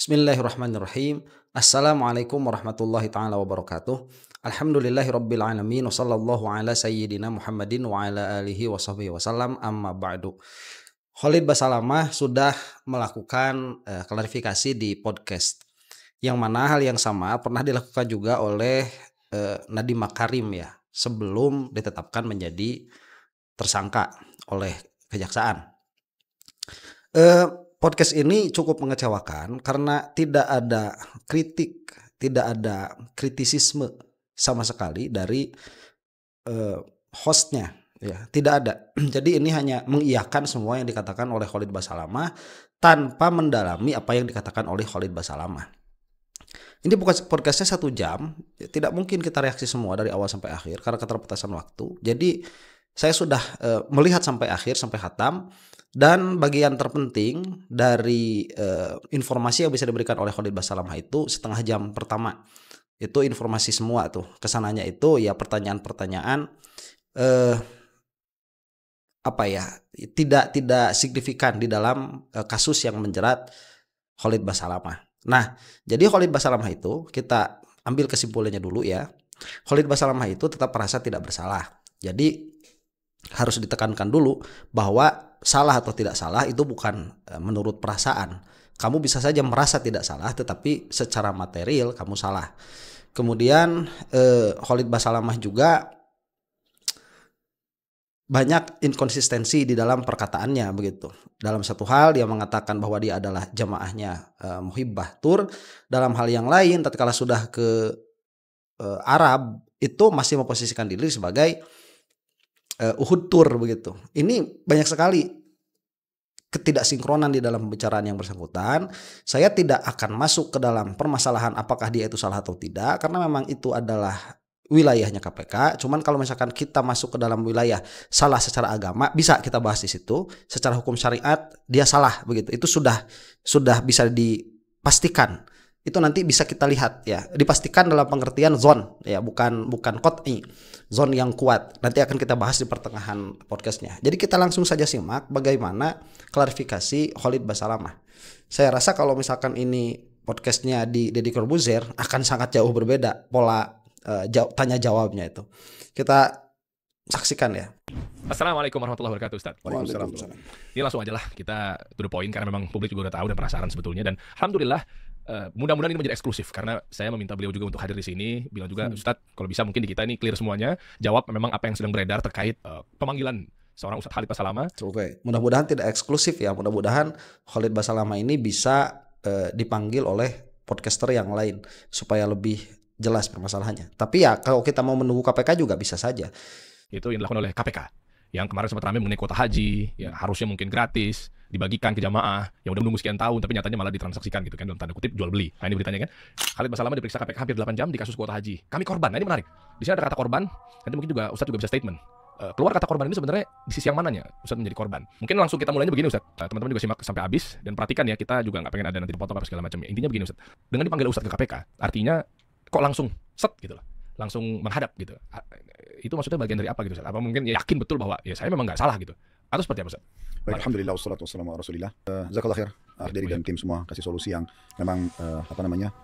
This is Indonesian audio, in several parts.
Bismillahirrahmanirrahim. Assalamualaikum warahmatullahi taala wabarakatuh. Alhamdulillahirabbil alamin wa sallallahu ala sayyidina Muhammadin wa ala alihi wa sahbihi wasallam amma ba'du. Khalid Basalamah sudah melakukan klarifikasi di podcast yang mana hal yang sama pernah dilakukan juga oleh Nadiem Makarim ya sebelum ditetapkan menjadi tersangka oleh kejaksaan. Podcast ini cukup mengecewakan karena tidak ada kritik, tidak ada kritisisme sama sekali dari hostnya, ya tidak ada. Jadi ini hanya mengiyakan semua yang dikatakan oleh Khalid Basalamah tanpa mendalami apa yang dikatakan oleh Khalid Basalamah. Ini podcastnya 1 jam, tidak mungkin kita reaksi semua dari awal sampai akhir karena keterbatasan waktu. Jadi saya sudah melihat sampai akhir, sampai khatam. Dan bagian terpenting dari informasi yang bisa diberikan oleh Khalid Basalamah itu setengah jam pertama. Itu informasi semua tuh. Kesananya itu ya pertanyaan-pertanyaan tidak signifikan di dalam kasus yang menjerat Khalid Basalamah. Nah, jadi Khalid Basalamah itu kita ambil kesimpulannya dulu ya. Khalid Basalamah itu tetap merasa tidak bersalah. Jadi harus ditekankan dulu bahwa salah atau tidak salah itu bukan menurut perasaan. Kamu bisa saja merasa tidak salah tetapi secara material kamu salah. Kemudian Khalid Basalamah juga banyak inkonsistensi di dalam perkataannya begitu. Dalam satu hal dia mengatakan bahwa dia adalah jamaahnya Muhibbah Tur. Dalam hal yang lain tatkala sudah ke Arab itu masih memposisikan diri sebagai Uhud Tour begitu. Ini banyak sekali ketidaksinkronan di dalam pembicaraan yang bersangkutan. Saya tidak akan masuk ke dalam permasalahan apakah dia itu salah atau tidak karena memang itu adalah wilayahnya KPK. Cuman kalau misalkan kita masuk ke dalam wilayah salah secara agama bisa kita bahas di situ. Secara hukum syariat dia salah begitu. Itu sudah bisa dipastikan. Itu nanti bisa kita lihat ya, dipastikan dalam pengertian zon ya, bukan qot'i, zon yang kuat. Nanti akan kita bahas di pertengahan podcastnya. Jadi kita langsung saja simak bagaimana klarifikasi Khalid Basalamah. Saya rasa kalau misalkan ini podcastnya di Deddy Corbuzier akan sangat jauh berbeda pola tanya jawabnya itu. Kita saksikan ya. Assalamualaikum warahmatullahi wabarakatuh, Ustaz. Waalaikumsalam. Ini langsung aja lah kita to the point karena memang publik juga udah tahu dan penasaran sebetulnya, dan alhamdulillah mudah-mudahan ini menjadi eksklusif karena saya meminta beliau juga untuk hadir di sini. Bilang juga Ustadz kalau bisa mungkin di kita ini clear semuanya, jawab memang apa yang sedang beredar terkait pemanggilan seorang Ustadz Khalid Basalamah. Oke, mudah-mudahan tidak eksklusif ya. Mudah-mudahan Khalid Basalamah ini bisa dipanggil oleh podcaster yang lain supaya lebih jelas permasalahannya. Tapi ya kalau kita mau menunggu KPK juga bisa saja. Itu yang dilakukan oleh KPK. Yang kemarin sempat ramai mengenai kuota haji, ya harusnya mungkin gratis, dibagikan ke jamaah, yang udah menunggu sekian tahun, tapi nyatanya malah ditransaksikan gitu kan, dalam tanda kutip jual beli. Nah ini beritanya kan, Khalid Basalamah diperiksa KPK hampir 8 jam di kasus kuota haji. Kami korban, nah ini menarik. Di sini ada kata korban, nanti mungkin juga Ustadz juga bisa statement. Keluar kata korban ini sebenarnya di sisi yang mananya Ustadz menjadi korban. Mungkin langsung kita mulainya begini Ustadz. Teman-teman juga simak sampai habis, dan perhatikan ya, kita juga nggak pengen ada nanti dipotong apa segala macamnya. Intinya begini Ustadz, dengan dipanggil Ustadz ke KPK, artinya kok langsung set gitu loh. Langsung menghadap gitu. Itu maksudnya bagian dari apa gitu Ustaz? Apa mungkin yakin betul bahwa ya saya memang nggak salah gitu? Atau seperti apa Ustaz? Baik, alhamdulillah wassalatu wassalamu ala Rasulillah. Jazakallah khair dari dan tim semua kasih solusi yang memang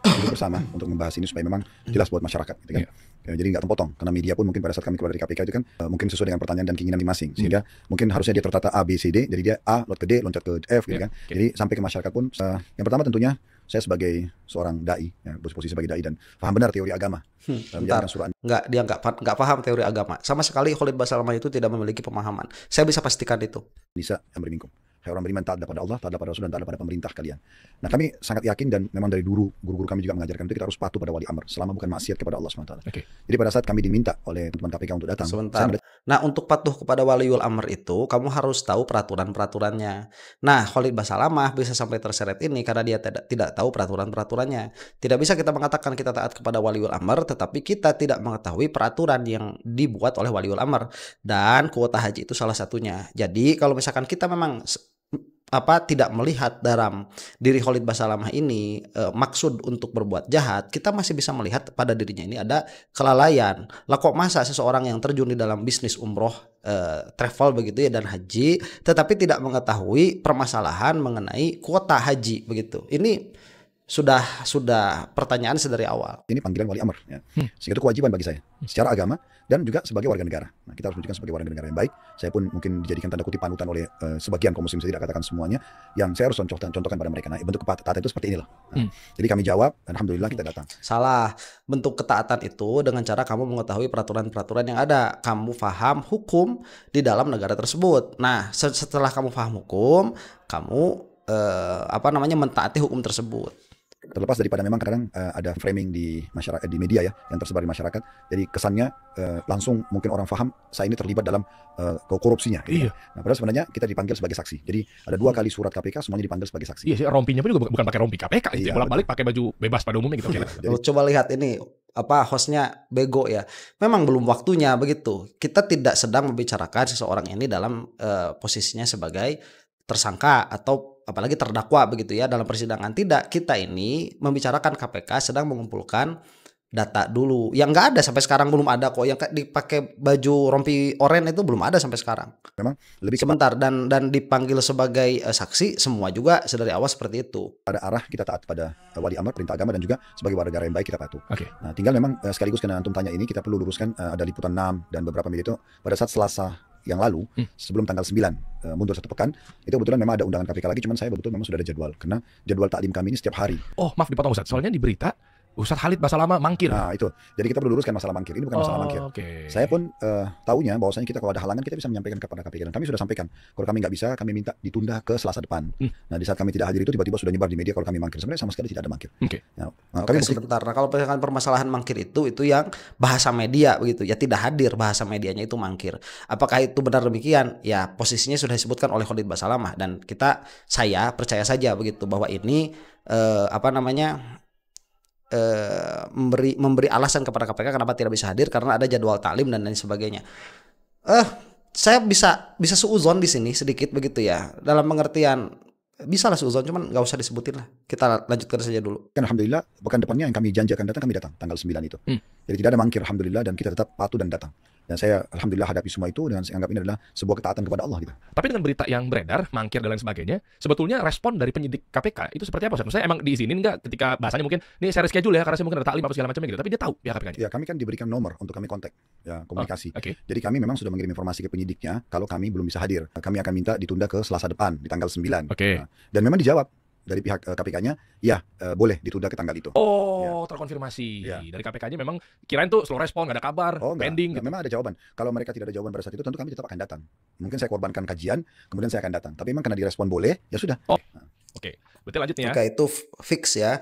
duduk bersama untuk membahas ini supaya memang jelas buat masyarakat gitu kan. Jadi nggak terpotong karena media pun mungkin pada saat kami keluar dari KPK itu kan mungkin sesuai dengan pertanyaan dan keinginan masing-masing sehingga mungkin harusnya dia tertata A B C D, jadi dia A loncat ke D, loncat ke F gitu kan. Jadi sampai ke masyarakat pun yang pertama tentunya saya sebagai seorang dai, ya, posisi sebagai dai dan paham benar teori agama. Dia nggak paham teori agama. Sama sekali Khalid Basalamah itu tidak memiliki pemahaman. Saya bisa pastikan itu. Nisa yang berminkum. Hai orang beriman, taat kepada Allah, taat kepada Rasul, dan taat kepada pemerintah kalian. Nah kami sangat yakin dan memang dari dulu guru-guru kami juga mengajarkan itu kita harus patuh pada wali amr selama bukan maksiat kepada Allah SWT. Jadi pada saat kami diminta oleh teman KPK untuk datang. Sebentar. Nah untuk patuh kepada waliul amr itu kamu harus tahu peraturan-peraturannya. Nah Khalid Basalamah bisa sampai terseret ini karena dia tidak tahu peraturan-peraturannya. Tidak bisa kita mengatakan kita taat kepada waliul amr tetapi kita tidak mengetahui peraturan yang dibuat oleh waliul amr, dan kuota haji itu salah satunya. Jadi kalau misalkan kita memang tidak melihat dalam diri Khalid Basalamah ini maksud untuk berbuat jahat, kita masih bisa melihat pada dirinya ini ada kelalaian. Lah kok masa seseorang yang terjun di dalam bisnis umroh, travel begitu ya dan haji, tetapi tidak mengetahui permasalahan mengenai kuota haji begitu. Ini sudah pertanyaan sedari awal. Ini panggilan wali amr, ya. Sehingga itu kewajiban bagi saya secara agama dan juga sebagai warga negara. Nah, kita harus menunjukkan sebagai warga negara yang baik. Saya pun mungkin dijadikan tanda kutip panutan oleh sebagian kaum muslim, saya tidak katakan semuanya, yang saya harus contohkan pada mereka. Nah, bentuk ketaatan itu seperti inilah. Nah, jadi kami jawab, alhamdulillah kita datang. Salah. Bentuk ketaatan itu dengan cara kamu mengetahui peraturan-peraturan yang ada. Kamu paham hukum di dalam negara tersebut. Nah, setelah kamu paham hukum, kamu mentaati hukum tersebut. Terlepas daripada memang kadang ada framing di masyarakat, di media ya, yang tersebar di masyarakat, jadi kesannya langsung mungkin orang paham saya ini terlibat dalam korupsinya gitu. Iya. Nah, padahal sebenarnya kita dipanggil sebagai saksi. Jadi ada 2 kali surat KPK semuanya dipanggil sebagai saksi. Iya sih, rompinya pun juga bukan pakai rompi KPK gitu. Iya, Bolak-balik pakai baju bebas pada umumnya gitu. Lo coba lihat ini hostnya bego ya. Memang belum waktunya begitu. Kita tidak sedang membicarakan seseorang ini dalam posisinya sebagai tersangka atau apalagi terdakwa begitu ya dalam persidangan. Tidak, kita ini membicarakan KPK sedang mengumpulkan data dulu. Yang nggak ada sampai sekarang, belum ada kok. Yang dipakai baju rompi oranye itu belum ada sampai sekarang. Memang lebih sebentar dan dipanggil sebagai saksi, semua juga sedari awal seperti itu. pada arah kita taat pada wali amr, perintah agama, dan juga sebagai warga negara yang baik kita patuh. Oke. Nah, tinggal memang sekaligus karena antum tanya ini, kita perlu luruskan ada liputan 6 dan beberapa media itu pada saat Selasa yang lalu sebelum tanggal 9 mundur 1 pekan itu kebetulan memang ada undangan KPK lagi, cuman saya betul memang sudah ada jadwal karena jadwal taklim kami ini setiap hari. Oh, maaf dipotong Ustaz. Soalnya di berita Ustaz Khalid Basalamah mangkir. Nah itu, jadi kita perlu luruskan masalah mangkir. Ini bukan masalah mangkir. Okay. Saya pun tahunya bahwasanya kita kalau ada halangan kita bisa menyampaikan kepada KPK, dan kami sudah sampaikan. Kalau kami nggak bisa, kami minta ditunda ke Selasa depan. Nah di saat kami tidak hadir itu tiba-tiba sudah nyebar di media kalau kami mangkir. Sebenarnya sama sekali tidak ada mangkir. Oke. Nah, Oke, sebentar. Nah, kalau permasalahan mangkir itu yang bahasa media begitu ya, tidak hadir, bahasa medianya itu mangkir. Apakah itu benar demikian? Ya posisinya sudah disebutkan oleh Khalid Basalamah dan saya percaya saja begitu bahwa ini memberi alasan kepada KPK kenapa tidak bisa hadir karena ada jadwal taklim dan lain sebagainya. Saya bisa suuzon di sini sedikit begitu ya, dalam pengertian bisa lah suuzon, cuman nggak usah disebutin lah. Kita lanjutkan saja dulu. Kan alhamdulillah pekan depannya yang kami janji akan datang, kami datang tanggal 9 itu. Jadi tidak ada mangkir alhamdulillah, dan kita tetap patuh dan datang. Dan saya alhamdulillah hadapi semua itu dengan saya anggap ini adalah sebuah ketaatan kepada Allah gitu. Tapi dengan berita yang beredar, mangkir dan lain sebagainya, sebetulnya respon dari penyidik KPK itu seperti apa? Maksudnya emang diizinin nggak ketika bahasanya mungkin ini saya reschedule ya karena saya mungkin ada taklim apa segala macamnya gitu. Tapi dia tahu ya KPK-nya. Ya kami kan diberikan nomor untuk kami kontak ya, komunikasi. Oke. Jadi kami memang sudah mengirim informasi ke penyidiknya kalau kami belum bisa hadir. Kami akan minta ditunda ke Selasa depan di tanggal 9. Oke. Nah, dan memang dijawab dari pihak KPK-nya, ya boleh ditunda ke tanggal itu. Oh, terkonfirmasi. Ya. Dari KPK-nya memang kirain tuh slow respon, nggak ada kabar, pending gitu. Memang ada jawaban. Kalau mereka tidak ada jawaban pada saat itu, tentu kami tetap akan datang. Mungkin saya korbankan kajian, kemudian saya akan datang. Tapi memang karena direspon boleh, ya sudah. Oke. Berarti lanjut nih ya. Oke, itu fix ya.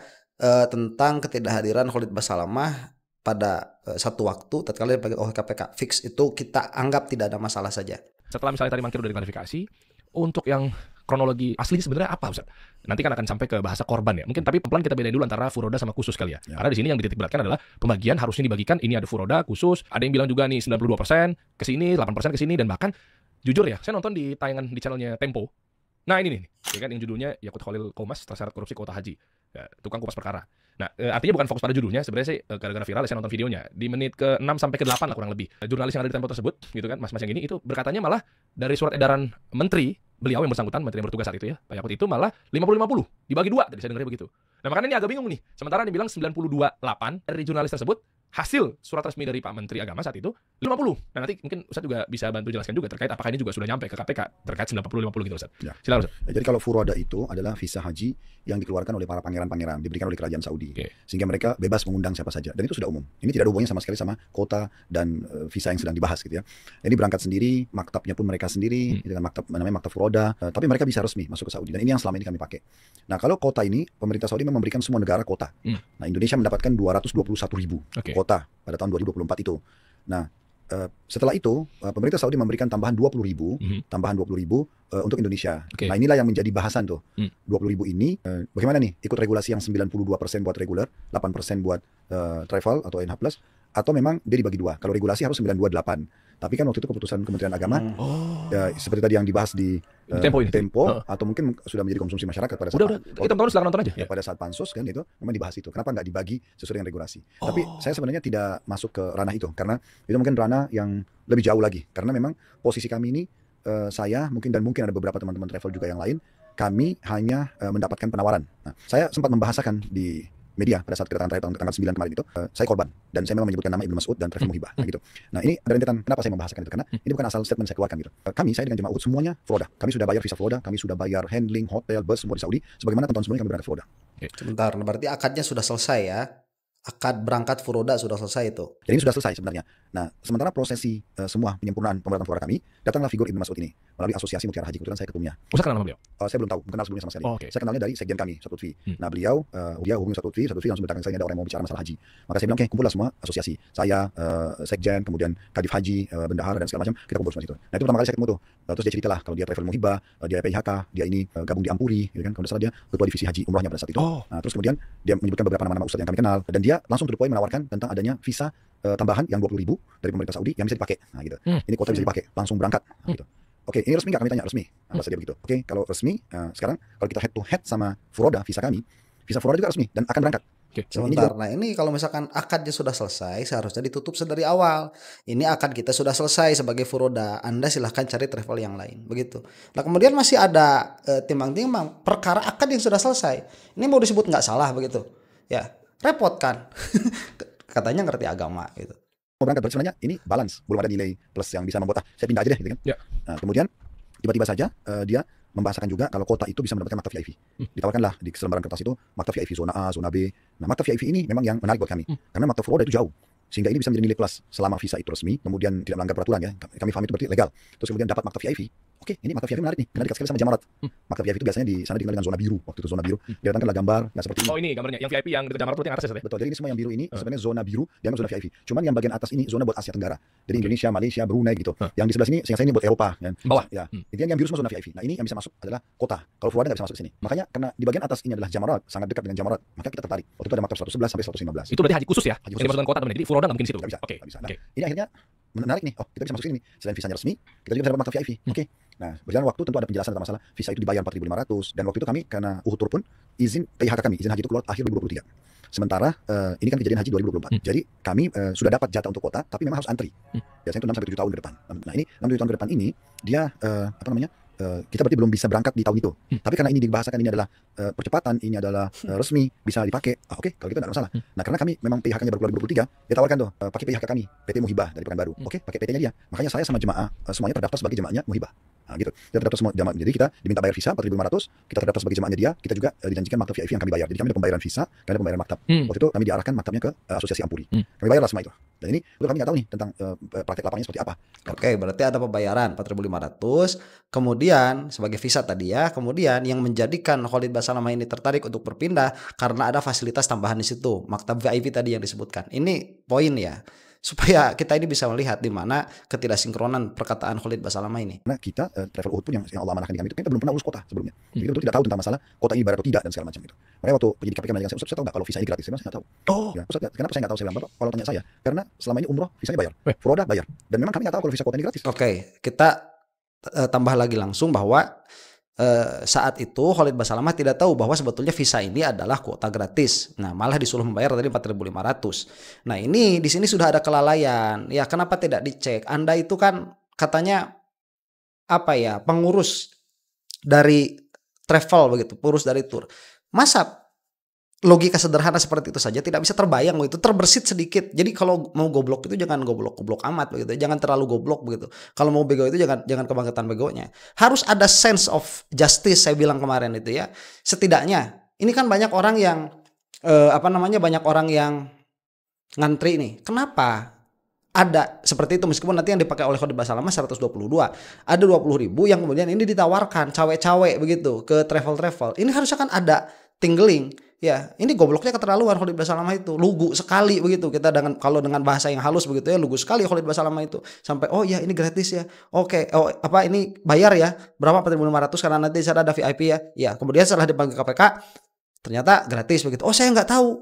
Tentang ketidakhadiran Khalid Basalamah pada satu waktu tatkala dipanggil oleh KPK. Fix itu kita anggap tidak ada masalah saja. Setelah misalnya tadi mangkir udah diklarifikasi, untuk yang kronologi asli sebenarnya apa Ustaz? Nanti kan akan sampai ke bahasa korban ya. Mungkin tapi pelan kita bedain dulu antara furoda sama khusus kali ya. Karena di sini yang dititik beratkan adalah pembagian harusnya dibagikan, ini ada furoda, khusus. Ada yang bilang juga nih 92% ke sini, 8% ke sini, dan bahkan jujur ya, saya nonton di tayangan di channelnya Tempo. Nah ini nih, ya kan yang judulnya Yakut Khalil Qomas terseret korupsi kuota haji. Ya, tukang kupas perkara. Nah, artinya bukan fokus pada judulnya, sebenarnya sih gara-gara viral saya nonton videonya. Di menit ke-6 sampai ke-8 lah kurang lebih. Jurnalis yang ada di Tempo tersebut, gitu kan, mas-mas yang ini itu berkatanya malah dari surat edaran menteri, beliau yang bersangkutan, menteri yang bertugas saat itu ya, Pak Yakut itu malah 50-50, dibagi 2, tadi saya dengarnya begitu. Nah, makanya ini agak bingung nih. Sementara dibilang 92,8 dari jurnalis tersebut, hasil surat resmi dari Pak Menteri Agama saat itu 50. Nah, nanti mungkin Ustaz juga bisa bantu jelaskan juga terkait apakah ini juga sudah nyampe ke KPK terkait 90-50 gitu Ustaz. Ya. Silakan Ustaz. Ya, jadi kalau furoda itu adalah visa haji yang dikeluarkan oleh para pangeran-pangeran, diberikan oleh kerajaan Saudi. Sehingga mereka bebas mengundang siapa saja. Dan itu sudah umum. Ini tidak ada hubungannya sama sekali sama kota dan visa yang sedang dibahas gitu ya. Jadi berangkat sendiri, maktabnya pun mereka sendiri, dengan maktab namanya maktab furoda. Tapi mereka bisa resmi masuk ke Saudi. Dan ini yang selama ini kami pakai. Nah, kalau kota ini, pemerintah Saudi memberikan semua negara kota. Nah, Indonesia mendapatkan 221.000 kota pada tahun 2024 itu. Nah, setelah itu pemerintah Saudi memberikan tambahan 20.000, untuk Indonesia. Nah, inilah yang menjadi bahasan tuh. 20.000 ini bagaimana nih? Ikut regulasi yang 92% buat reguler, 8% buat travel atau NH+, atau memang dia dibagi 2. Kalau regulasi harus 928. Tapi kan waktu itu keputusan Kementerian Agama ya, seperti tadi yang dibahas di Tempo atau mungkin sudah menjadi konsumsi masyarakat pada saat kita tonton, silakan nonton aja. Ya, pada saat pansus kan itu memang dibahas itu. Kenapa nggak dibagi sesuai dengan regulasi? Tapi saya sebenarnya tidak masuk ke ranah itu karena itu mungkin ranah yang lebih jauh lagi. Karena memang posisi kami ini saya mungkin ada beberapa teman-teman travel juga yang lain kami hanya mendapatkan penawaran. Nah, saya sempat membahasakan di media pada saat kedatangan terakhir tanggal 9 kemarin itu, saya korban dan saya memang menyebutkan nama Ibnu Mas'ud dan Travel Muhibah gitu. Nah, ini ada rentetan kenapa saya membahasakan itu, karena ini bukan asal statement saya keluarkan gitu. Saya dengan jemaah Uhud semuanya Furoda. Kami sudah bayar visa Furoda, kami sudah bayar handling, hotel, bus semua di Saudi. Sebagaimana tahun sebelumnya kami berangkat Furoda. Sebentar, berarti akadnya sudah selesai ya. Akad berangkat Furoda sudah selesai itu. Jadi ini sudah selesai sebenarnya. Nah, sementara prosesi semua penyempurnaan pembuatan Furoda kami, datanglah figur Ibnu Mas'ud ini melalui Asosiasi Mutiara Haji, kebetulan saya ketumnya. Usah kenal nama beliau? Saya belum tahu, bukan kenal sebelumnya sama sekali. Okay. Saya kenalnya dari sekjen kami, Ustaz Lutfi. Nah, beliau, dia hubungi Ustaz Lutfi langsung berdatangan saya, ada orang yang mau bicara masalah haji. Maka saya bilang, oke, kumpullah semua asosiasi. Saya, sekjen, kemudian kadif haji, bendahara dan segala macam, kita kumpul semua situ. Nah, itu pertama kali saya ketemu tuh. Terus dia ceritalah kalau dia Travel Muhibah, dia PIHK, dia ini gabung di Ampuri, gitu kan. Kalau salah dia ketua divisi haji umrahnya pada saat itu. Nah, terus kemudian dia menyebutkan beberapa nama-nama ustaz yang kami kenal dan dia langsung to the point menawarkan tentang adanya visa tambahan yang 20.000 dari pemerintah Saudi yang bisa dipakai. Nah, gitu. Ini kuota bisa dipakai, langsung berangkat. Nah, gitu. Oke, ini resmi nggak? Kami tanya resmi. Nah, bahasa dia begitu. Oke, kalau resmi, sekarang kalau kita head to head sama Furoda, visa Furoda juga resmi dan akan berangkat. Sebentar, nah ini kalau misalkan akadnya sudah selesai, seharusnya ditutup sedari awal. Ini akad kita sudah selesai sebagai Furoda. Anda silahkan cari travel yang lain, begitu. Nah kemudian masih ada timbang-timbang perkara akad yang sudah selesai. Ini mau disebut nggak salah begitu? Ya, repot kan? Katanya ngerti agama gitu. Mau berangkat, berarti sebenarnya ini balance, belum ada nilai plus yang bisa membuat saya pindah aja deh, gitu kan? Ya. Nah, kemudian tiba-tiba saja dia membahasakan juga kalau kota itu bisa mendapatkan maktab VIP. Ditawarkanlah di selembaran kertas itu maktab VIP zona A, zona B. Nah, maktab VIP ini memang yang menarik buat kami, karena maktab Furoda itu jauh. Sehingga ini bisa menjadi nilai plus selama visa itu resmi, kemudian tidak melanggar peraturan ya. Kami paham itu berarti legal. Terus kemudian dapat maktab VIP. Oke, ini maktab VIP menarik nih, karena dekat sekali sama Jamarat. Maktab VIP itu biasanya di sana dikenal dengan zona biru. Waktu itu zona biru. Didatangkanlah gambar, nggak seperti ini. Oh ini gambarnya, yang VIP yang dekat Jamarat itu yang atas ya? Betul, jadi ini semua yang biru ini sebenarnya zona biru, dianggap zona VIP. Cuman yang bagian atas ini zona buat Asia Tenggara. Jadi Indonesia, Malaysia, Brunei gitu. Yang di sebelah sini, yang saya ini buat Eropa. Kan? Bawah. Ya, intinya yang biru semua zona VIP. Nah ini yang bisa masuk adalah kota. Kalau Furoda nggak bisa masuk ke sini. Makanya karena di bagian atas ini adalah Jamarat, sangat dekat dengan Jamarat, maka kita tertarik. Waktu itu ada maktab 111 sampai 115. Itu berarti haji khusus ya? Haji khusus. Yang dimasukkan kota teman. Jadi Furoda nggak mungkin situ. Nggak bisa. Oke. Nggak bisa. Nah, ini akhirnya menarik nih. Oh, kita bisa masuk sini nih. Selain visanya resmi, kita juga bisa dapat maktab VIP. Oke. Nah, berjalan waktu tentu ada penjelasan tentang masalah visa itu dibayar 4.500 dan waktu itu kami karena Uhud Tour pun izin PIHK kami, izin haji itu keluar akhir 2023. Sementara ini kan kejadian haji 2024. Jadi kami sudah dapat jatah untuk kota tapi memang harus antri. Biasanya itu 6 sampai 7 tahun ke depan. Nah, ini 6 7 tahun ke depan ini dia kita berarti belum bisa berangkat di tahun itu. Tapi karena ini dibahasakan ini adalah percepatan, ini adalah resmi, bisa dipakai. Oke, kalau gitu tidak ada masalah. Nah, karena kami memang PIHK-nya baru keluar 2023, dia tawarkan tuh, pakai PIHK kami, PT Muhibah dari Pekanbaru. Oke, pakai PT-nya dia. Makanya saya sama jemaah semuanya terdaftar sebagai jemaahnya Muhibah. Nah, gitu. Kita terdaftar semua jemaah. Jadi kita diminta bayar visa 4.500, kita terdaftar sebagai jemaahnya dia, kita juga dijanjikan maktab VIP yang kami bayar. Jadi kami ada pembayaran visa, kami ada pembayaran maktab. Waktu itu kami diarahkan maktabnya ke Asosiasi Ampuri. Kami bayarlah semua itu. Dan ini itu kami nggak tahu nih tentang praktek lapangnya seperti apa. Oke, berarti ada pembayaran 4.500, kemudian sebagai visa tadi ya, kemudian yang menjadikan Khalid Basalamah ini tertarik untuk berpindah karena ada fasilitas tambahan di situ, maktab VIP tadi yang disebutkan. Ini poin ya, supaya kita ini bisa melihat di mana ketidaksinkronan perkataan Khalid Basalamah ini. Nah, kita travel Uhud pun yang Allah amanahkan di kami itu kita belum pernah urus kota sebelumnya. Jadi kita tidak tahu tentang masalah kota ini bayar atau tidak dan segala macam gitu. Makanya waktu penyidik KPK menanyakan saya tahu nggak kalau visa ini gratis? Saya nggak tahu. Oh. Ya, Ustaz, kenapa saya nggak tahu? Saya bilang, Bapak, kalau tanya saya, karena selama ini umroh visanya bayar, Furoda bayar, dan memang kami nggak tahu kalau visa kota ini gratis. Oke, kita tambah lagi langsung bahwa saat itu Khalid Basalamah tidak tahu bahwa sebetulnya visa ini adalah kuota gratis. Nah, malah disuruh membayar tadi 4.500. Nah, ini di sini sudah ada kelalaian. Ya, kenapa tidak dicek? Anda itu kan katanya pengurus dari travel begitu, pengurus dari tour. Masa logika sederhana seperti itu saja tidak bisa terbayang begitu, terbersit sedikit. Jadi kalau mau goblok itu jangan goblok amat begitu, jangan terlalu goblok begitu. Kalau mau bego itu jangan kebangetan begonya. Harus ada sense of justice, saya bilang kemarin itu ya. Setidaknya ini kan banyak orang yang banyak orang yang ngantri nih. Kenapa ada seperti itu, meskipun nanti yang dipakai oleh Khalid Basalamah 122, ada 20.000 yang kemudian ini ditawarkan cawe-cawe begitu ke travel. Ini harusnya kan ada tingling. Ya, ini gobloknya keterlaluan Khalid Basalamah itu. Lugu sekali begitu. Kita kalau dengan bahasa yang halus begitu ya, lugu sekali Khalid Basalamah itu. Sampai ya ini gratis ya. Oke, ini bayar ya. Berapa 4.500 karena nanti saya ada VIP ya. Ya, kemudian setelah dipanggil KPK ternyata gratis begitu. Oh, saya nggak tahu.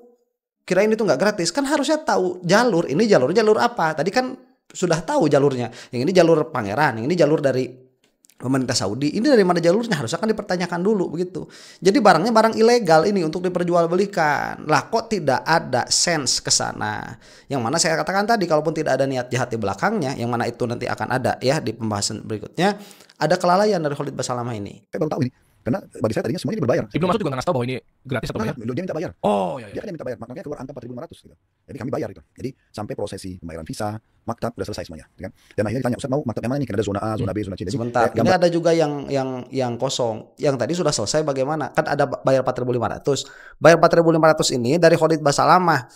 Kirain itu nggak gratis. Kan harusnya tahu jalur. Ini jalur apa? Tadi kan sudah tahu jalurnya. Yang ini jalur pangeran, yang ini jalur dari pemerintah Saudi. Ini dari mana jalurnya? Harusnya kan dipertanyakan dulu begitu. Jadi barangnya barang ilegal ini untuk diperjualbelikan. Lah kok tidak ada sense ke sana? Yang mana saya katakan tadi, kalaupun tidak ada niat jahat di belakangnya, yang mana itu nanti akan ada ya di pembahasan berikutnya, ada kelalaian dari Khalid Basalamah ini. Saya baru tahu ini. Karena bagi saya tadinya semuanya ini berbayar. Ibnu Mas'ud juga nggak ngasih tahu bahwa ini gratis atau Nah, bayar. dia minta bayar. Oh ya Dia ya. kan yang minta bayar, makanya keluar angka 4.500 gitu. Jadi kami bayar itu. Jadi sampai prosesi pembayaran visa, maktab udah selesai semuanya, gitu kan. Dan akhirnya ditanya, Ustaz mau maktab yang mana nih? Kan ada zona A, zona B, zona C. Jadi Sebentar, ini gambar ada juga yang kosong. Yang tadi sudah selesai bagaimana? Kan ada bayar 4.500. Bayar 4.500 ini dari Khalid Basalamah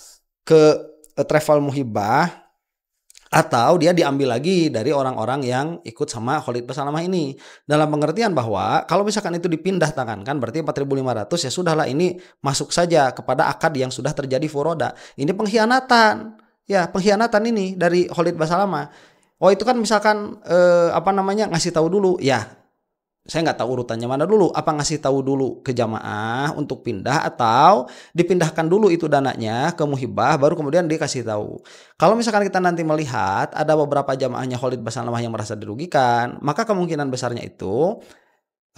ke Travel Muhibah, atau dia diambil lagi dari orang-orang yang ikut sama Khalid Basalamah ini. Dalam pengertian bahwa kalau misalkan itu dipindah tangankan berarti 4.500 ya sudahlah, ini masuk saja kepada akad yang sudah terjadi furoda. Ini pengkhianatan. Ya, pengkhianatan ini dari Khalid Basalamah. Oh, itu kan misalkan ngasih tahu dulu. Ya, saya nggak tahu urutannya mana dulu. Apa ngasih tahu dulu ke jamaah untuk pindah atau dipindahkan dulu itu dananya ke muhibah baru kemudian dikasih tahu. Kalau misalkan kita nanti melihat ada beberapa jamaahnya Khalid Basalamah yang merasa dirugikan, maka kemungkinan besarnya itu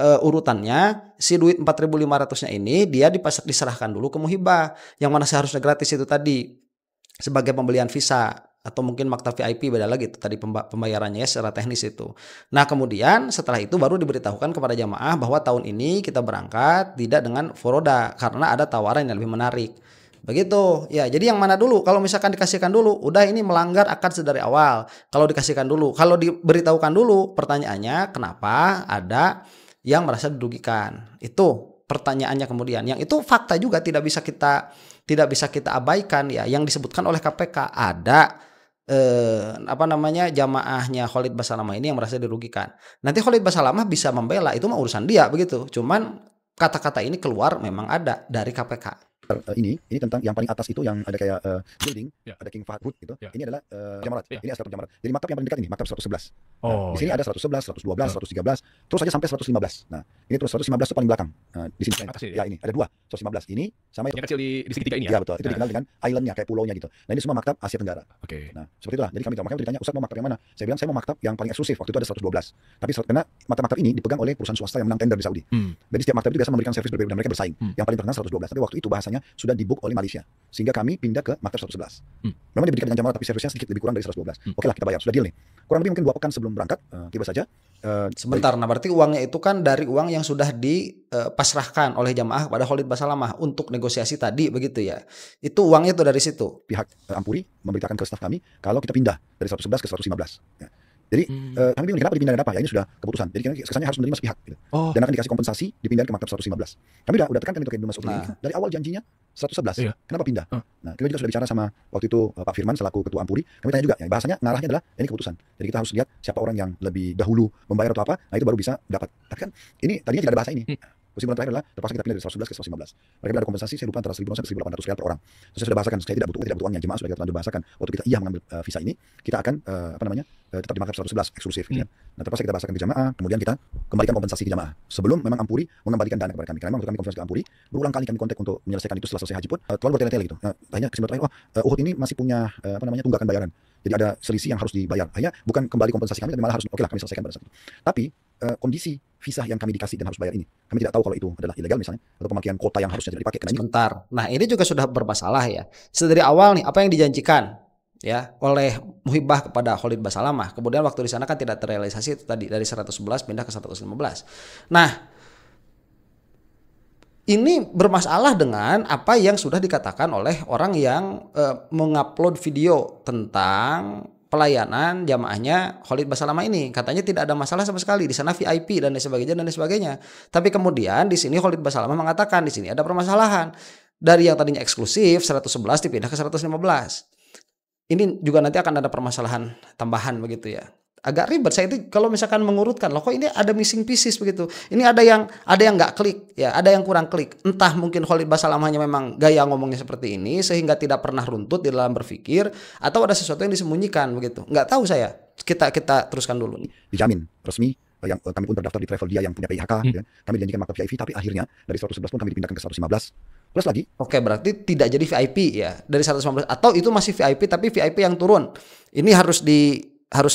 urutannya si duit 4.500-nya ini dia diserahkan dulu ke muhibah yang mana seharusnya gratis itu tadi sebagai pembelian visa. Atau mungkin maktab VIP, beda lagi itu tadi pembayarannya ya secara teknis itu. Nah kemudian setelah itu baru diberitahukan kepada jamaah bahwa tahun ini kita berangkat tidak dengan furoda karena ada tawaran yang lebih menarik. Begitu ya. Jadi yang mana dulu? Kalau misalkan dikasihkan dulu, udah ini melanggar akad sedari awal. Kalau dikasihkan dulu, kalau diberitahukan dulu, pertanyaannya kenapa ada yang merasa dirugikan? Itu pertanyaannya kemudian. Yang itu fakta juga tidak bisa kita abaikan ya. Yang disebutkan oleh KPK ada jamaahnya Khalid Basalamah ini yang merasa dirugikan. Nanti Khalid Basalamah bisa membela, itu mah urusan dia begitu. Cuman kata-kata ini keluar memang ada dari KPK. ini tentang yang paling atas itu yang ada kayak building, Ya. ada King Fahd Road gitu. Ya. Ini adalah Jamarat. Ya. Ini Askaratul Jamarat. Jadi maktab yang paling dekat ini, maktab 111. Oh. Di sini ya. ada 111, 112, 113, terus aja sampai 115. Nah, ini terus 115 itu paling belakang. Di sini Atas ini, ya ini ada dua, 115 ini sama itu. Yang kecil di segitiga ini Ya ya. betul, itu dikenal dengan islandnya kayak pulaunya gitu. Nah ini semua maktab Asia Tenggara. Oke. Nah seperti itulah. Jadi kami makanya ditanya, Ustaz mau maktab yang mana? Saya bilang saya mau maktab yang paling eksklusif. Waktu itu ada 112. Tapi karena maktab-maktab ini dipegang oleh perusahaan swasta yang menang tender di Saudi. Jadi setiap maktab itu biasa memberikan servis berbeda dan mereka bersaing. Yang paling terkenal 112. Tapi waktu itu bahasanya sudah dibook oleh Malaysia. Sehingga kami pindah ke maktab 111. Memang diberikan dengan jamaah tapi servisnya sedikit lebih kurang dari 112. Oke lah kita bayar, sudah deal nih. Kurang lebih mungkin 2 pekan sebelum berangkat tiba saja. Sebentar, nah berarti uangnya itu kan dari uang yang sudah dipasrahkan oleh jamaah kepada Khalid Basalamah untuk negosiasi tadi begitu ya. Itu uangnya itu dari situ. Pihak Ampuri memberitakan ke staf kami kalau kita pindah dari 111 ke 115. Ya. Jadi kami bingung kenapa dipindah dan apa ya, ini sudah keputusan. Jadi kesannya harus menerima sepihak gitu. Dan akan dikasih kompensasi dipindahin ke maktab 115. Kami udah tekankan itu ke Ibnu Mas'ud ini. Dari awal janjinya 111. Iya. Kenapa pindah? Nah, kita juga sudah bicara sama waktu itu Pak Firman selaku ketua Ampuri. Kami tanya juga, ya, bahasanya ngarahnya adalah ini keputusan. Jadi kita harus lihat siapa orang yang lebih dahulu membayar atau apa. Nah, itu baru bisa dapat. Tapi kan ini tadinya tidak ada bahasa ini. Kesimpulan terakhir adalah terpaksa kita pindah dari 111 ke 115. Mereka bilang ada kompensasi, saya lupa antara 1.500 sampai 1.800 rial per orang. Terus saya sudah bahasakan, saya tidak butuh uangnya, jemaah sudah kita terlanjur bahasakan. Waktu kita mengambil visa ini, kita akan tetap di maktab 111 eksklusif. Gitu kan. Nah, terpaksa kita bahasakan ke jemaah, kemudian kita kembalikan kompensasi ke jemaah. Sebelum memang Ampuri mengembalikan dana kepada kami. Karena memang waktu kami konfirmasi ke Ampuri, berulang kali kami kontak untuk menyelesaikan itu setelah selesai haji pun, terlalu bertele-tele gitu. Nah, akhirnya kesimpulan terakhir, Uhud ini masih punya tunggakan bayaran. Jadi ada selisih yang harus dibayar. Akhirnya bukan kembali kompensasi kami, tapi malah harus oke lah kami selesaikan pada saat itu. Tapi kondisi visa yang kami dikasih dan harus bayar ini, kami tidak tahu kalau itu adalah ilegal misalnya, atau pemakaian kota yang harusnya tidak dipakai. Sebentar. Nah ini juga sudah bermasalah ya. Sedari awal nih apa yang dijanjikan ya oleh Muhibah kepada Khalid Basalamah. Kemudian waktu di sana kan tidak terrealisasi itu tadi dari 111 pindah ke 115. Nah ini bermasalah dengan apa yang sudah dikatakan oleh orang yang mengupload video tentang pelayanan jamaahnya Khalid Basalamah ini. Katanya tidak ada masalah sama sekali, di sana VIP dan sebagainya. Tapi kemudian di sini Khalid Basalamah mengatakan di sini ada permasalahan. Dari yang tadinya eksklusif 111 dipindah ke 115. Ini juga nanti akan ada permasalahan tambahan begitu ya. Agak ribet saya itu kalau misalkan mengurutkan loh kok ini ada missing pieces begitu. Ini ada yang nggak klik ya, ada yang kurang klik. Entah mungkin Khalid Basalamahnya memang gaya ngomongnya seperti ini sehingga tidak pernah runtut di dalam berpikir atau ada sesuatu yang disembunyikan begitu. Nggak tahu saya. Kita teruskan dulu. Dijamin resmi yang kami pun terdaftar di Travel Dia yang punya PIHK ya. Kami dijanjikan maktab VIP tapi akhirnya dari 111 pun kami dipindahkan ke 115. Plus lagi. Oke, berarti tidak jadi VIP ya dari 115 atau itu masih VIP tapi VIP yang turun. Ini harus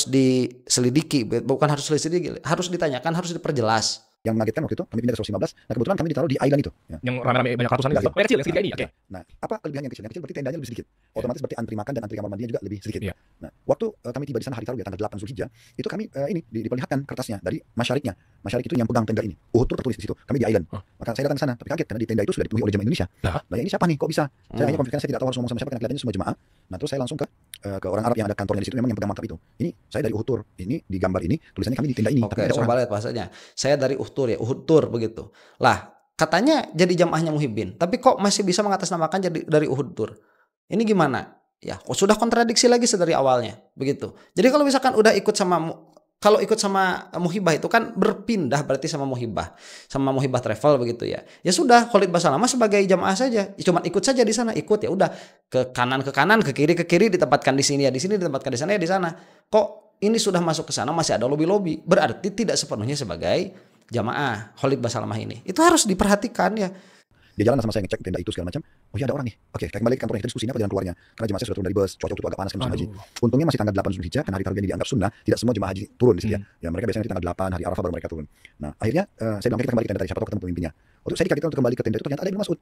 diselidiki, bukan harus diselidiki, harus ditanyakan, harus diperjelas. Yang mengagetkan waktu itu kami pindah ke 115. Nah kebetulan kami ditaruh di island itu. Ya. Yang rame-rame banyak ratusan itu. Oh, yang kecil, yang segitiga ini. Oke. Nah, apa kelebihan yang kecil? Yang kecil berarti tendanya lebih sedikit. Otomatis berarti antri makan dan antri kamar mandinya juga lebih sedikit. Iya. Nah, waktu kami tiba di sana hari Tarwiyah tanggal 8 Zulhijjah, itu kami ini diperlihatkan kertasnya dari masyariknya. Masyarik itu yang pegang tenda ini. Uhud Tour tertulis di situ. Kami di island. Maka saya datang ke sana, tapi kaget karena di tenda itu sudah dipenuhi oleh jemaah Indonesia. Nah, ini siapa nih? Kok bisa? Saya hanya konfirmasi, saya tidak tahu harus ngomong sama siapa karena kelihatannya semua jemaah. Nah, terus saya langsung ke orang Arab yang ada kantornya di situ, memang yang pegang maktab itu. Ini saya dari Uhud Tour. Ini di gambar ini tulisannya kami di tenda ini. Oke, coba lihat bahasanya. Saya dari Uhud Tour ya, Uhud Tour begitu. Lah, katanya jadi jamaahnya Muhibbin, tapi kok masih bisa mengatasnamakan jadi dari Uhud Tour? Ini gimana? Ya, kok sudah kontradiksi lagi dari awalnya, begitu. Jadi kalau misalkan udah ikut sama Muhibbah itu kan berpindah berarti sama Muhibbah Travel begitu ya. Ya sudah, Khalid Basalamah sebagai jamaah saja, cuma ikut saja di sana, ikut ya udah ke kanan, ke kiri ditempatkan di sini ya, di sini ditempatkan di sana ya di sana. Kok ini sudah masuk ke sana masih ada lobi-lobi, berarti tidak sepenuhnya sebagai jamaah Khalid Basalamah ini. Itu harus diperhatikan ya. Dia jalan sama saya ngecek tenda itu segala macam. Oh iya ada orang nih. Oke, kayak kembali ke kantornya, kita diskusi apa jalan keluarnya. Karena jemaah saya sudah turun dari bus, cuaca waktu itu agak panas kan musim haji. Untungnya masih tanggal 8 Zulhijjah karena hari Tarwiyah ini dianggap sunnah, tidak semua jemaah haji turun di situ ya. Ya mereka biasanya di tanggal 8 hari Arafah baru mereka turun. Nah, akhirnya saya bilang kita kembali ke tenda tadi, siapa tahu ketemu pemimpinnya. Waktu saya dikagetkan untuk kembali ke tenda itu ternyata ada Ibnu Mas'ud.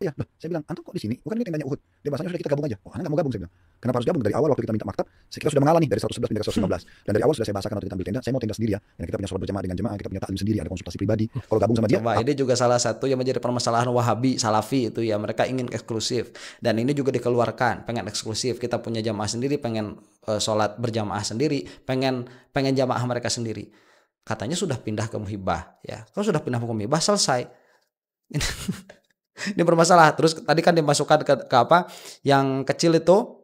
Iya, saya bilang, antum kok di sini? Bukan ini tendanya Uhud. Dia bahasanya sudah kita gabung aja. Oh, anda nggak mau gabung, saya bilang. Kenapa harus gabung? Dari awal waktu kita minta maktab, kita sudah mengalah nih dari 111 pindah ke 115. Dan dari awal sudah saya bahasakan waktu kita ambil tenda, saya mau tenda sendiri ya. Dan kita punya sholat berjamaah dengan jemaah, kita punya taklim sendiri, ada konsultasi pribadi. Kalau gabung sama dia, coba ini juga salah satu yang menjadi permasalahan Wahabi, Salafi itu ya, mereka ingin eksklusif. Dan ini juga dikeluarkan, pengen eksklusif. Kita punya jamaah sendiri, pengen sholat berjamaah sendiri, pengen jamaah mereka sendiri. Katanya sudah pindah ke Muhibbah ya. Kalau sudah pindah ke Muhibbah selesai. Ini bermasalah. Terus tadi kan dimasukkan ke apa yang kecil itu,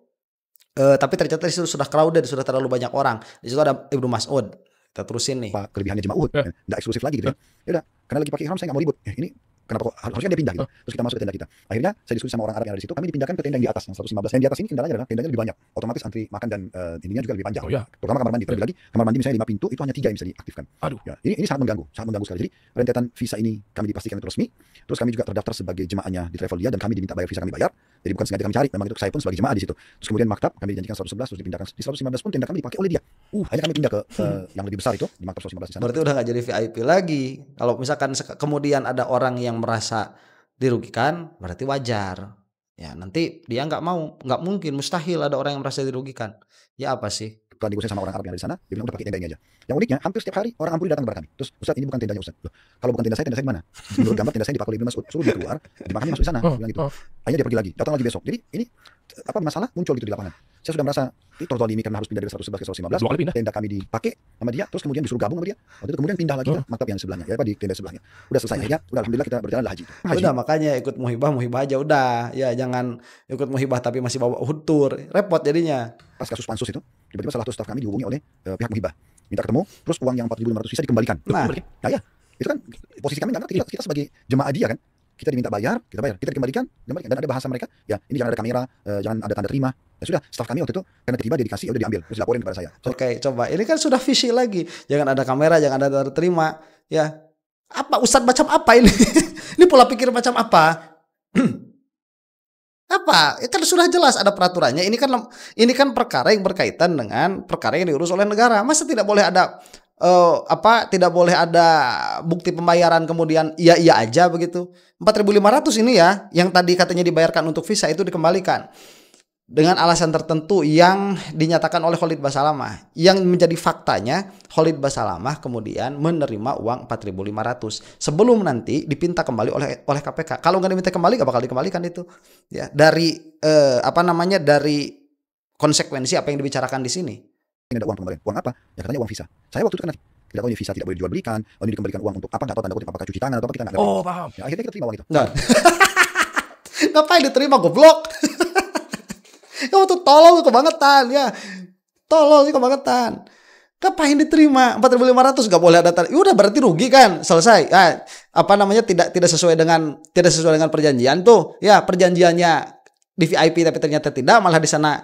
tapi ternyata itu sudah crowded, sudah terlalu banyak orang. Di situ ada Ibnu Mas'ud. Kita terusin nih. Apa kelebihannya jemaah Uhud? Nggak eksklusif lagi gitu ya. Ya udah, karena lagi pakai ihram saya nggak mau ribut. Ini kenapa kok harusnya dia pindah gitu. Terus kita masuk ke tenda kita. Akhirnya saya diskusi sama orang Arab yang ada di situ, kami dipindahkan ke tenda yang di atas yang 115. Yang di atas ini kendalanya adalah tendanya lebih banyak. Otomatis antri makan dan ininya juga lebih panjang. Oh, ya. Terutama kamar mandi. Terlebih lagi kamar mandi misalnya 5 pintu itu hanya 3 yang bisa diaktifkan. Aduh. Ya, ini sangat mengganggu sekali. Jadi rentetan visa ini kami dipastikan itu resmi. Terus kami juga terdaftar sebagai jemaahnya di Travelia dan kami diminta bayar visa, kami bayar. Jadi bukan sengaja kami cari, memang itu saya pun sebagai jemaah di situ. Terus kemudian maktab kami dijanjikan 111 terus dipindahkan di 115 pun tenda kami dipakai oleh dia. Akhirnya kami pindah ke yang lebih besar itu di maktab 115 di sana. Berarti udah nggak jadi VIP lagi. Kalau misalkan kemudian ada orang yang merasa dirugikan, berarti wajar. Ya nanti dia nggak mungkin, mustahil ada orang yang merasa dirugikan. Ya apa sih? Kalau digosip sama orang Arab yang ada di sana, dia bilang udah pakai tenda ini aja. Yang uniknya, hampir setiap hari orang Ampuri datang kepada kami. Terus, Ustaz ini bukan tendanya Ustaz. Loh, kalau bukan tenda saya di mana? Menurut gambar tenda saya dipakai oleh Ibnu Mas'ud. Suruh dia keluar, dimakannya masuk di sana. Bilang gitu. Akhirnya dia pergi lagi, datang lagi besok. Jadi ini apa masalah muncul gitu di lapangan. Saya sudah merasa terzalimi karena harus pindah dari 111 ke 115. Tenda kami dipakai sama dia, terus kemudian disuruh gabung sama dia. Waktu itu kemudian pindah lagi ke maktab yang sebelahnya, ya apa di tenda sebelahnya. Udah selesai akhirnya, udah alhamdulillah kita berjalan haji. Udah makanya ikut Muhibbah aja udah. Ya jangan ikut Muhibbah tapi masih bawa Uhud Tour. Repot jadinya. Pas kasus pansus itu, tiba-tiba salah satu staf kami dihubungi oleh pihak Muhibbah. Minta ketemu, terus uang yang 4.500 visa dikembalikan. Nah, ya, itu kan posisi kami nggak ngerti. Kita sebagai jemaah dia kan, kita diminta bayar, kita dikembalikan, dan ada bahasa mereka, ya ini jangan ada kamera, jangan ada tanda terima. Ya sudah, staf kami waktu itu karena tiba dia dikasih, udah diambil, terus dilaporin kepada saya. Oke, coba ini kan sudah visi lagi, jangan ada kamera, jangan ada tanda terima, ya. Apa Ustadz macam apa ini? Ini pola pikir macam apa? Apa? Kan sudah jelas ada peraturannya. Ini kan perkara yang berkaitan dengan perkara yang diurus oleh negara. Masa tidak boleh ada tidak boleh ada bukti pembayaran kemudian iya aja begitu. 4.500 ini ya yang tadi katanya dibayarkan untuk visa itu dikembalikan dengan alasan tertentu yang dinyatakan oleh Khalid Basalamah. Yang menjadi faktanya Khalid Basalamah kemudian menerima uang 4.500 sebelum nanti dipinta kembali oleh KPK. Kalau nggak diminta kembali nggak bakal dikembalikan itu. Ya, dari dari konsekuensi apa yang dibicarakan di sini. Ini ada uang pengembalian. Uang apa? Ya katanya uang visa. Saya waktu itu kan tidak tahu ini visa tidak boleh dijual belikan. Ini dikembalikan uang untuk apa? Nggak tahu tanda kutip apakah cuci tangan atau apa, kita nggak ngerti. Oh, paham. Ya, akhirnya kita terima uang itu. Nggak. Ngapain diterima goblok? Kamu tuh tolol kebangetan ya. Tolol sih kebangetan. Ngapain diterima 4.500 nggak boleh ada tanda. Ya udah berarti rugi kan? Selesai. Tidak sesuai dengan perjanjian tuh. Ya, perjanjiannya di VIP tapi ternyata tidak, malah di sana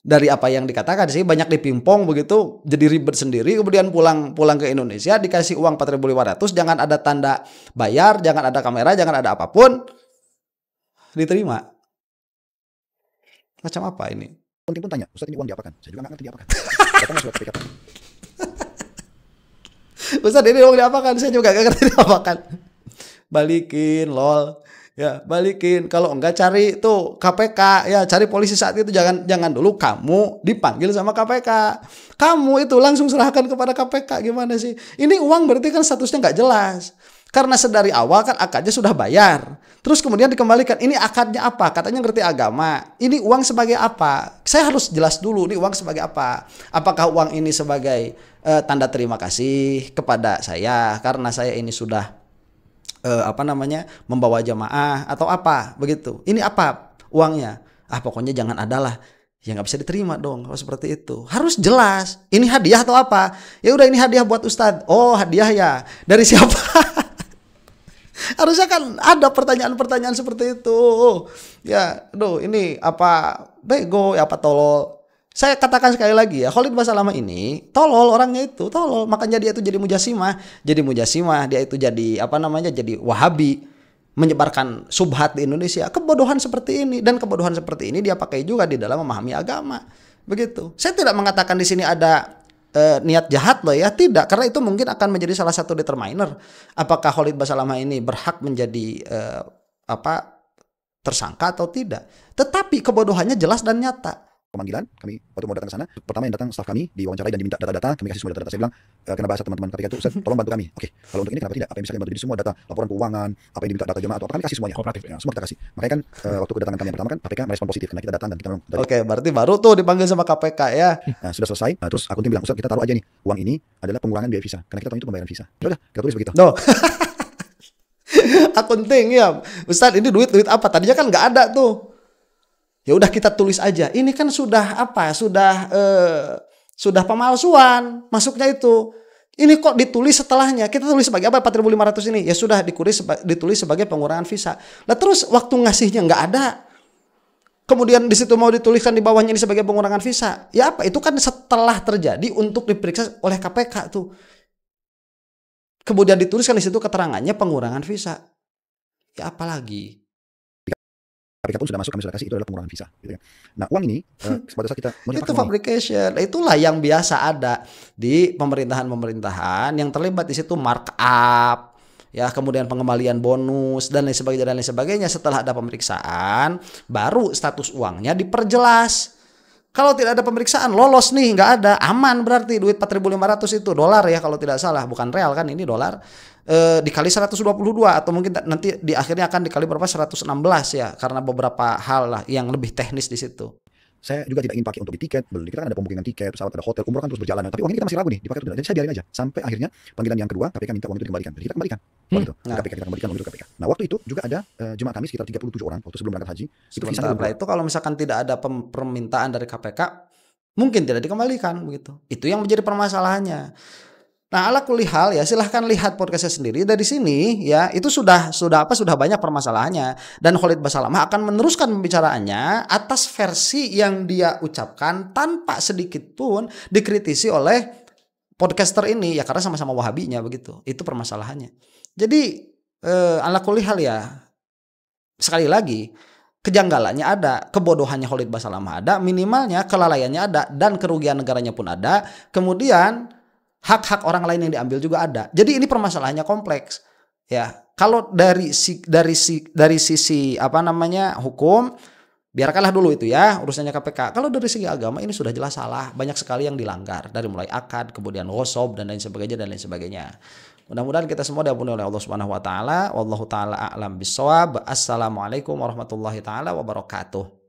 dari apa yang dikatakan sih banyak dipimpong begitu, jadi ribet sendiri. Kemudian pulang ke Indonesia dikasih uang 4.500, jangan ada tanda bayar, jangan ada kamera, jangan ada apapun, diterima. Macam apa ini? Penting pun tanya, Ustaz ini uang diapakan? Saya juga nggak ngerti diapakan. Datangnya surat PKP. Ustaz ini mau diapakan? Saya juga gak ngerti diapakan. Balikin lol. Ya, balikin. Kalau enggak cari tuh KPK, ya cari polisi saat itu, jangan dulu kamu dipanggil sama KPK. Kamu itu langsung serahkan kepada KPK. Gimana sih? Ini uang berarti kan statusnya nggak jelas. Karena sedari awal kan akadnya sudah bayar. Terus kemudian dikembalikan. Ini akadnya apa? Katanya ngerti agama. Ini uang sebagai apa? Saya harus jelas dulu ini uang sebagai apa. Apakah uang ini sebagai tanda terima kasih kepada saya karena saya ini sudah membawa jamaah atau apa begitu. Ini apa uangnya? Pokoknya jangan adalah. Ya nggak bisa diterima dong kalau seperti itu. Harus jelas. Ini hadiah atau apa? Ya udah ini hadiah buat Ustadz. Oh hadiah ya. Dari siapa? Harusnya kan ada pertanyaan-pertanyaan seperti itu. Ya, ini apa bego ya apa tolol. Saya katakan sekali lagi ya, Khalid Basalamah ini tolol, orangnya itu tolol. Makanya dia itu jadi mujasimah. Dia itu jadi jadi Wahabi, menyebarkan subhat di Indonesia. Kebodohan seperti ini, dan kebodohan seperti ini dia pakai juga di dalam memahami agama. Begitu. Saya tidak mengatakan di sini ada niat jahat loh ya, tidak, karena itu mungkin akan menjadi salah satu determiner apakah Khalid Basalamah ini berhak menjadi tersangka atau tidak. Tetapi kebodohannya jelas dan nyata. Pemanggilan kami waktu mau datang ke sana, pertama yang datang staf kami diwawancarai dan diminta data-data, kami kasih semua data-data. Saya bilang kena bahasa teman-teman KPK itu, Ustaz, tolong bantu kami. Oke, kalau untuk ini kenapa tidak? Apa yang bisa kami bantu? Jadi semua data laporan keuangan, apa yang diminta data jemaah atau apa, kami kasih semuanya. Kooperatif ya. Semua kita kasih. Makanya kan waktu kedatangan kami yang pertama kan KPK merespon positif karena kita datang dan kita memang Oke, berarti baru tuh dipanggil sama KPK ya. Nah, sudah selesai. Terus akuntan bilang, Ustaz, kita taruh aja nih uang ini adalah pengurangan biaya visa karena kita tahu itu pembayaran visa. Ya udah, kita tulis begitu. Akunting ya. Ustaz, ini duit apa? Tadinya kan nggak ada tuh. Ya udah kita tulis aja. Ini kan sudah sudah pemalsuan masuknya itu. Ini kok ditulis setelahnya? Kita tulis sebagai apa 4.500 ini? Ya sudah ditulis sebagai pengurangan visa. Lah terus waktu ngasihnya nggak ada. Kemudian di situ mau dituliskan di bawahnya ini sebagai pengurangan visa. Ya apa? Itu kan setelah terjadi untuk diperiksa oleh KPK tuh. Kemudian dituliskan di situ keterangannya pengurangan visa. Ya apalagi? KPK pun sudah masuk, kami sudah kasih, itu adalah pengurangan visa gitu ya. Nah uang ini pada saat kita itu fabrication, itulah yang biasa ada di pemerintahan yang terlibat di situ, markup ya, kemudian pengembalian bonus dan lain sebagainya. Setelah ada pemeriksaan baru status uangnya diperjelas. Kalau tidak ada pemeriksaan lolos nih, nggak ada, aman, berarti duit 4.500 itu dolar ya kalau tidak salah, bukan real kan, ini dolar. Dikali 122 atau mungkin nanti di akhirnya akan dikali berapa 116 ya, karena beberapa hal lah yang lebih teknis di situ. Saya juga tidak ingin pakai untuk di tiket, kita kan ada pembukingan tiket, pesawat, ada hotel, umroh kan terus berjalan. Tapi uang ini kita masih ragu nih dipakai atau tidak. Jadi saya biarin aja sampai akhirnya panggilan yang kedua KPK minta uang itu dikembalikan. Jadi kita kembalikan. Waktu itu KPK kita kembalikan uang itu KPK. Nah waktu itu juga ada jemaah kami sekitar 37 orang waktu sebelum berangkat haji. Sementara itu kalau misalkan tidak ada permintaan dari KPK mungkin tidak dikembalikan begitu. Itu yang menjadi permasalahannya. Nah, ala kulli hal ya, silahkan lihat podcastnya sendiri dari sini ya. Itu sudah banyak permasalahannya, dan Khalid Basalamah akan meneruskan pembicaraannya atas versi yang dia ucapkan tanpa sedikit pun dikritisi oleh podcaster ini ya, karena sama-sama Wahabinya begitu. Itu permasalahannya. Jadi ala kulli hal ya, sekali lagi kejanggalannya ada, kebodohannya Khalid Basalamah ada, minimalnya kelalaiannya ada, dan kerugian negaranya pun ada. Kemudian hak-hak orang lain yang diambil juga ada. Jadi ini permasalahannya kompleks. Ya, kalau dari sisi hukum, biarkanlah dulu itu ya urusannya KPK. Kalau dari segi agama ini sudah jelas salah, banyak sekali yang dilanggar dari mulai akad, kemudian ghosob dan lain sebagainya. Mudah-mudahan kita semua diampuni oleh Allah Subhanahu wa taala. Wallahu taala a'lam bissawab. Assalamualaikum warahmatullahi taala wabarakatuh.